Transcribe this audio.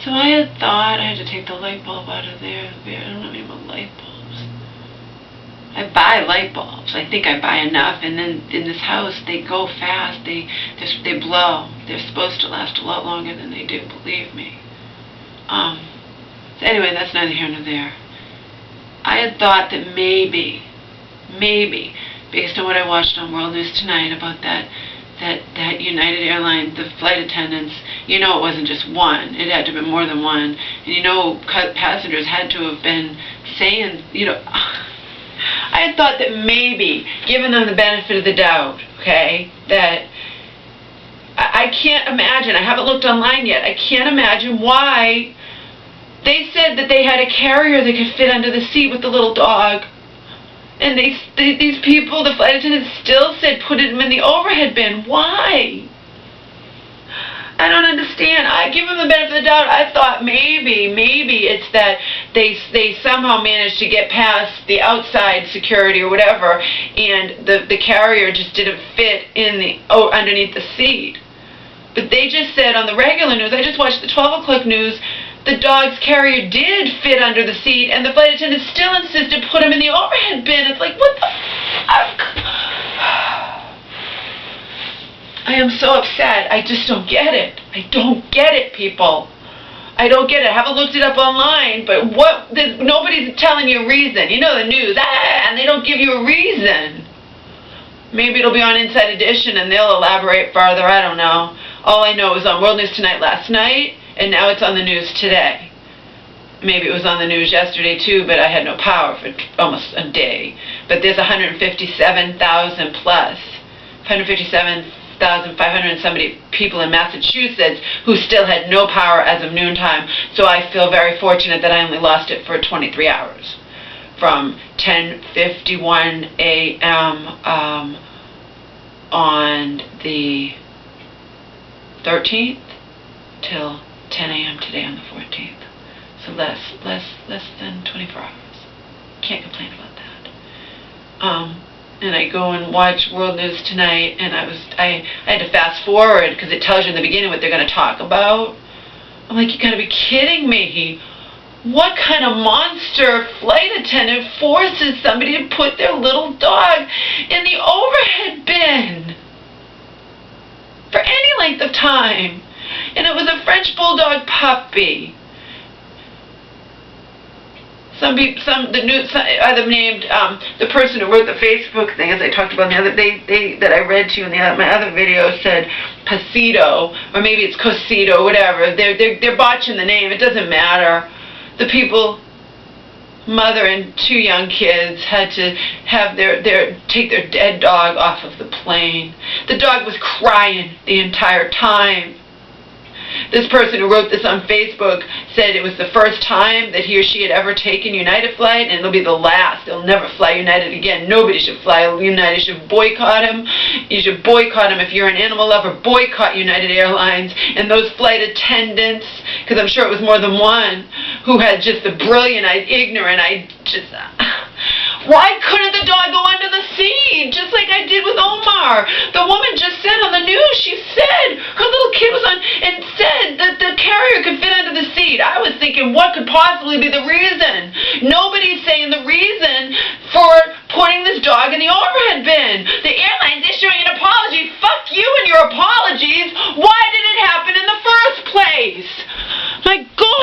So I had thought I had to take the light bulb out of there. I don't have any more light bulbs. I buy light bulbs. I think I buy enough, and then in this house they go fast. They blow. They're supposed to last a lot longer than they do. Believe me. So anyway, that's neither here nor there. I had thought that maybe, based on what I watched on World News Tonight about that United Airlines, the flight attendants, you know, it wasn't just one. It had to have been more than one. And you know, passengers had to have been saying, you know, I had thought that maybe, given them the benefit of the doubt, okay, that I can't imagine, I haven't looked online yet, I can't imagine why they said that they had a carrier that could fit under the seat with the little dog. And these people, the flight attendants, still said put him in the overhead bin. Why? I don't understand. I give them the benefit of the doubt. I thought maybe it's that they somehow managed to get past the outside security or whatever, and the carrier just didn't fit in underneath the seat. But they just said on the regular news, I just watched the 12 o'clock news, the dog's carrier did fit under the seat, and the flight attendant still insisted put him in the overhead bin. It's like, what the fuck? I am so upset. I just don't get it. I don't get it, people. I don't get it. I haven't looked it up online, but nobody's telling you a reason. You know the news, and they don't give you a reason. Maybe it'll be on Inside Edition and they'll elaborate farther. I don't know. All I know is on World News Tonight last night, and now it's on the news today. Maybe it was on the news yesterday too, but I had no power for almost a day. But there's 157,000 plus, 157,500 and somebody people in Massachusetts who still had no power as of noontime. So I feel very fortunate that I only lost it for 23 hours. From 10:51 a.m. On the 13th till 10 a.m. today on the 14th. So less than 24 hours. Can't complain about that. And I go and watch World News Tonight, and I had to fast forward because it tells you in the beginning what they're going to talk about. I'm like, you gotta be kidding me. What kind of monster flight attendant forces somebody to put their little dog in the overhead bin for any length of time? And it was a French bulldog puppy. The person who wrote the Facebook thing, as I talked about the other day, that I read to you in my other video, said Pasito, or maybe it's Cosito, whatever. They're botching the name. It doesn't matter. The people, mother and two young kids, had to have take their dead dog off of the plane. The dog was crying the entire time. This person who wrote this on Facebook said it was the first time that he or she had ever taken United flight, and it'll be the last. They'll never fly United again. Nobody should fly United. You should boycott him. You should boycott him if you're an animal lover. Boycott United Airlines and those flight attendants, because I'm sure it was more than one, who had just the brilliant, ignorant, why couldn't the dog go under the seat, just like I did with Omar? The woman just said on the news, she said her little kid was on, and said that the carrier could fit under the seat. I was thinking, what could possibly be the reason? Nobody's saying the reason for putting this dog in the overhead bin. The airline's issuing an apology. Fuck you and your apologies. Why did it happen in the first place? My God.